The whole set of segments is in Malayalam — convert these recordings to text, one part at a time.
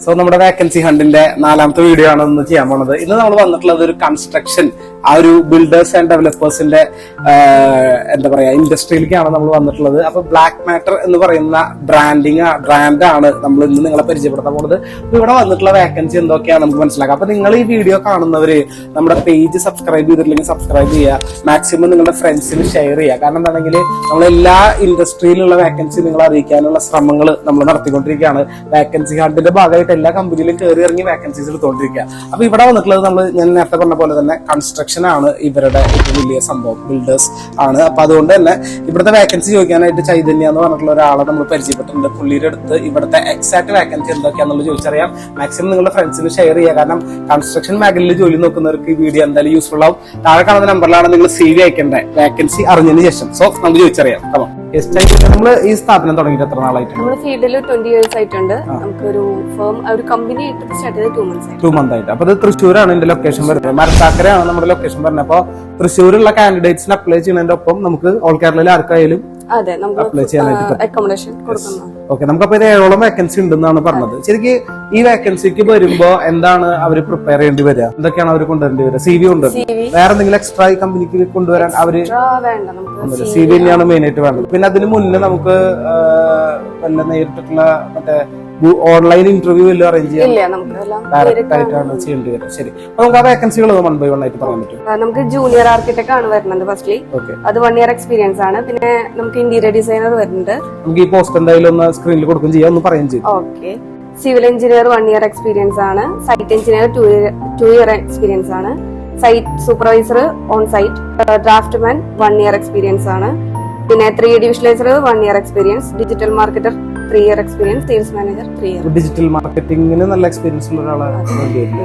സോ നമ്മുടെ വേക്കൻസി ഹണ്ടിന്റെ 4ാമത്തെ വീഡിയോ ആണ് ഇന്ന് ചെയ്യാൻ പോണത്. ഇന്ന് നമ്മൾ വന്നിട്ടുള്ളത് ഒരു കൺസ്ട്രക്ഷൻ ആ ഒരു ബിൽഡേഴ്സ് ആൻഡ് ഡെവലപ്പേഴ്സിന്റെ എന്താ പറയാ ഇൻഡസ്ട്രിയിലേക്കാണ് നമ്മൾ വന്നിട്ടുള്ളത്. അപ്പൊ ബ്ലാക്ക് മാറ്റർ എന്ന് പറയുന്ന ബ്രാൻഡാണ് നമ്മൾ ഇന്ന് നിങ്ങളെ പരിചയപ്പെടുത്താൻ പോകുന്നത്. അപ്പൊ ഇവിടെ വന്നിട്ടുള്ള വേക്കൻസി എന്തൊക്കെയാണ് നമുക്ക് മനസ്സിലാക്കാം. അപ്പൊ നിങ്ങൾ ഈ വീഡിയോ കാണുന്നവര് നമ്മുടെ പേജ് സബ്സ്ക്രൈബ് ചെയ്തിട്ടില്ലെങ്കിൽ സബ്സ്ക്രൈബ് ചെയ്യുക, മാക്സിമം നിങ്ങളുടെ ഫ്രണ്ട്സിന് ഷെയർ ചെയ്യുക. കാരണം എന്താണെങ്കിൽ നമ്മളെല്ലാ ഇൻഡസ്ട്രിയിലുള്ള വേക്കൻസി നിങ്ങളെ അറിയിക്കാനുള്ള ശ്രമങ്ങൾ നമ്മൾ നടത്തിക്കൊണ്ടിരിക്കുകയാണ്. വേക്കൻസി ഹണ്ടിന്റെ ഭാഗമായിട്ട് എല്ലാ കമ്പനിയിലും കയറി ഇറങ്ങി വേക്കൻസീസ് എടുത്തുകൊണ്ടിരിക്കുക. അപ്പൊ ഇവിടെ വന്നിട്ടുള്ളത് ഞാൻ നേരത്തെ പറഞ്ഞ പോലെ തന്നെ കൺസ്ട്രക്ഷൻ ആണ് ഇവരുടെ ഏറ്റവും വലിയ സംഭവം, ബിൽഡേഴ്സ് ആണ്. അപ്പൊ അതുകൊണ്ട് തന്നെ ഇവിടുത്തെ വേക്കൻസി ചോദിക്കാനായിട്ട് ചൈതന്യ എന്ന് പറഞ്ഞിട്ടുള്ള ഒരാളെ നമ്മൾ പരിചയപ്പെട്ടിട്ടുണ്ട്. പുള്ളിയുടെ അടുത്ത് ഇവിടുത്തെ എക്സാക്ട് വേക്കൻസി എന്തൊക്കെയാണെന്നുള്ളത് ചോദിച്ചറിയാം. മാക്സിമം നിങ്ങളുടെ ഫ്രണ്ട്സിന് ഷെയർ ചെയ്യുക. കാരണം കൺസ്ട്രക്ഷൻ മേഖലയിൽ ജോലി നോക്കുന്നവർക്ക് ഈ വീഡിയോ എന്തായാലും യൂസ്ഫുൾ ആവും. താഴെ കാണുന്ന നമ്പറിലാണ് നിങ്ങൾ CV അയക്കേണ്ടത് വേക്കൻസി അറിഞ്ഞതിന് ശേഷം. സോ നമുക്ക് ചോദിച്ചറിയാം. നമ്മൾ ഈ സ്ഥാപനം തുടങ്ങിയിട്ട് എത്ര നാളായിട്ട്? നമ്മുടെ ഫീൽഡിൽ 20 years ആയിട്ടുണ്ട്. നമുക്കൊരു ഫേം ഒരു കമ്പനി ആയിട്ട് സ്റ്റാർട്ട് ചെയ്ത് 2 months ആയിട്ട്. അപ്പൊ ഇത് തൃശ്ശൂരാണ് എന്റെ ലൊക്കേഷൻ വരുന്നത്. മരത്താക്കരയാണ് നമ്മുടെ ലൊക്കേഷൻ വരുന്നത്. അപ്പൊ തൃശ്ശൂരുള്ള കാൻഡിഡേറ്റ്സിന് അപ്ലൈ ചെയ്യുന്നതിന്റെ ഒപ്പം നമുക്ക് ഓൾ കേരളയിൽ ആർക്കായാലും അപ്ലൈ ചെയ്യാനായിട്ട് അക്കോമഡേഷൻ കൊടുക്കുന്നു. ഓക്കെ, നമുക്കപ്പോ ഇത് 7ഓളം വേക്കൻസി ഉണ്ടെന്നാണ് പറഞ്ഞത്. ശരിക്കും ഈ വേക്കൻസിക്ക് വരുമ്പോ എന്താണ് അവർ പ്രിപ്പയർ ചെയ്യേണ്ടി വരിക? എന്തൊക്കെയാണ് അവർ കൊണ്ടുവരേണ്ടി വരിക? CV ഉണ്ട്, വേറെ എന്തെങ്കിലും എക്സ്ട്രാ ഈ കമ്പനിക്ക് കൊണ്ടുവരാൻ അവര് CV തന്നെയാണ് മെയിൻ ആയിട്ട് വേണ്ടത്. പിന്നെ അതിന് മുന്നേ നമുക്ക് വല്ല നേരിട്ടുള്ള മറ്റേ ഓൺലൈൻ ഇന്റർവ്യൂ എല്ലാം അറേഞ്ച് ചെയ്യാൻ ഡയറക്റ്റ് ആയിട്ടാണ് ചെയ്യേണ്ടി വരിക. ശരി, അപ്പൊ നമുക്ക് ആ വേക്കൻസികൾ 1 by 1 ആയിട്ട് പറയാൻ പറ്റും. നമുക്ക് ജൂനിയർ ആർക്കിടെക്ട് ആണ് വരുന്നത് ഫസ്റ്റ്ലി. അത് 1 year എക്സ്പീരിയൻസ് ആണ്. പിന്നെ നമുക്ക് ഇന്റീരിയർ ഡിസൈനർ വരുന്നുണ്ട്. നമുക്ക് ഈ പോസ്റ്റ് എന്തായാലും ഒന്ന് സ്ക്രീനിൽ കൊടുക്കും ചെയ്യാം, ഒന്ന് പറയുകയും ചെയ്യും. Okay, civil engineer 1 year experience ആണ്. സൈറ്റ് എഞ്ചിനീയർ 2 year എക്സ്പീരിയൻസ് ആണ്. Site supervisor on site. Draftman 1 year experience ആണ്. പിന്നെ 3D visualiser 1 year experience. Digital marketer 3 year experience. Sales manager 3 year. Digital മാർക്കറ്റിംഗിന് നല്ല എക്സ്പീരിയൻസ് ഉള്ള ഒരാളാണ്.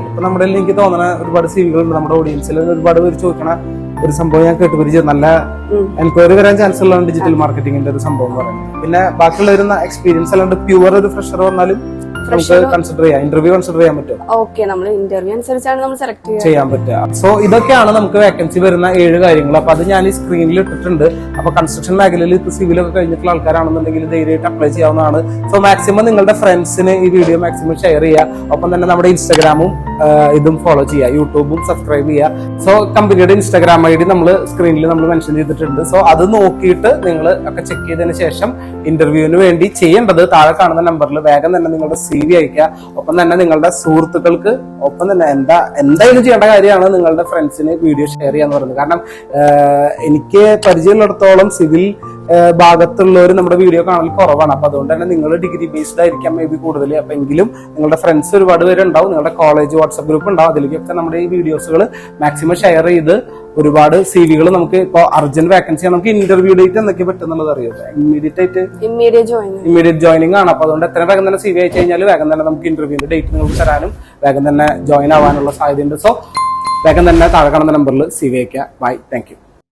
ഇപ്പൊ നമ്മുടെ എനിക്ക് തോന്നുന്ന ഒരുപാട് CVകളുണ്ട് നമ്മുടെ ഓഡിയൻസിൽ. ഒരുപാട് പേര് ചോദിക്കണ ഒരു സംഭവം ഞാൻ കേട്ടുപിടിച്ചത്, നല്ല എൻക്വയറി വരാൻ ചാൻസ് ഉള്ള ഡിജിറ്റൽ മാർക്കറ്റിംഗിന്റെ ഒരു സംഭവം പറയുന്നത്. പിന്നെ ബാക്കിയുള്ള ഒരു എക്സ്പീരിയൻസ് അല്ലാണ്ട് പ്യുവർ ഒരു ഫ്രഷർ വന്നാലും നമുക്ക് കൺസിഡർ ചെയ്യാം, ഇന്റർവ്യൂ കൺസിഡർ ചെയ്യാൻ പറ്റും. ഓക്കെ, നമ്മൾ ഇന്റർവ്യൂ അനുസരിച്ചാണ് നമ്മൾ സെലക്ട് ചെയ്യാൻ പറ്റുക. സോ ഇതൊക്കെയാണ് നമുക്ക് വേക്കൻസി വരുന്ന 7 കാര്യങ്ങൾ. അപ്പൊ അത് ഞാൻ ഈ സ്ക്രീനിൽ ഇട്ടിട്ടുണ്ട്. അപ്പൊ കൺസ്ട്രക്ഷൻ മേഖലയിൽ ഇപ്പൊ സിവിലൊക്കെ കഴിഞ്ഞിട്ടുള്ള ആൾക്കാരാണെന്നുണ്ടെങ്കിൽ ധൈര്യമായിട്ട് അപ്ലൈ ചെയ്യാവുന്നതാണ്. സോ മാക്സിമം നിങ്ങളുടെ ഫ്രണ്ട്സിന് ഈ വീഡിയോ മാക്സിമം ഷെയർ ചെയ്യുക. ഒപ്പം തന്നെ നമ്മുടെ ഇൻസ്റ്റാഗ്രാമും ഇതും ഫോളോ ചെയ്യുക, യൂട്യൂബും സബ്സ്ക്രൈബ് ചെയ്യുക. സോ കമ്പനിയുടെ ഇൻസ്റ്റാഗ്രാം ID നമ്മൾ സ്ക്രീനിൽ നമ്മൾ മെൻഷൻ ചെയ്തിട്ടുണ്ട്. സോ അത് നോക്കിയിട്ട് നിങ്ങൾ ഒക്കെ ചെക്ക് ചെയ്തതിന് ശേഷം ഇന്റർവ്യൂവിന് വേണ്ടി ചെയ്യേണ്ടത് താഴെ കാണുന്ന നമ്പറിൽ വേഗം തന്നെ നിങ്ങളുടെ CV അയക്കുക. ഒപ്പം തന്നെ നിങ്ങളുടെ സുഹൃത്തുക്കൾക്ക് ഒപ്പം തന്നെ എന്തായാലും ചെയ്യേണ്ട കാര്യമാണ് നിങ്ങളുടെ ഫ്രണ്ട്സിന് വീഡിയോ ഷെയർ ചെയ്യാന്ന് പറയുന്നത്. കാരണം എനിക്ക് പരിചയമുള്ളിടത്തോളം സിവിൽ ഭാഗത്തുള്ളവർ നമ്മുടെ വീഡിയോ കാണൽ കുറവാണ്. അപ്പൊ അതുകൊണ്ട് തന്നെ നിങ്ങൾ ഡിഗ്രി ബേസ്ഡ് ആയിരിക്കാം മേ ബി കൂടുതൽ. അപ്പൊ എങ്കിലും നിങ്ങളുടെ ഫ്രണ്ട്സ് ഒരുപാട് പേരുണ്ടാവും, നിങ്ങളുടെ കോളേജ് വാട്സ്ആപ്പ് ഗ്രൂപ്പ് ഉണ്ടാവും. അതിലേക്കൊക്കെ നമ്മുടെ ഈ വീഡിയോസുകൾ മാക്സിമം ഷെയർ ചെയ്ത് ഒരുപാട് CVകൾ നമുക്ക് ഇപ്പോൾ അർജന്റ് വേക്കൻസി നമുക്ക് ഇന്റർവ്യൂ ഡേറ്റ് എന്തൊക്കെ പറ്റുന്നുള്ളത് അറിയാം. ഇമ്മീഡിയറ്റ് ജോയിനിങ് ആണ്. അപ്പൊ അതുകൊണ്ട് എത്ര വേഗം തന്നെ CV അയച്ചു കഴിഞ്ഞാൽ വേഗം തന്നെ നമുക്ക് ഇന്റർവ്യൂവിന്റെ ഡേറ്റ് നിങ്ങൾക്ക് തരാനും വേഗം തന്നെ ജോയിൻ ആവാനുള്ള സാധ്യതയുണ്ട്. സോ വേഗം തന്നെ താഴെ കാണുന്ന നമ്പറിൽ CV അയക്കുക. Bye, thank U.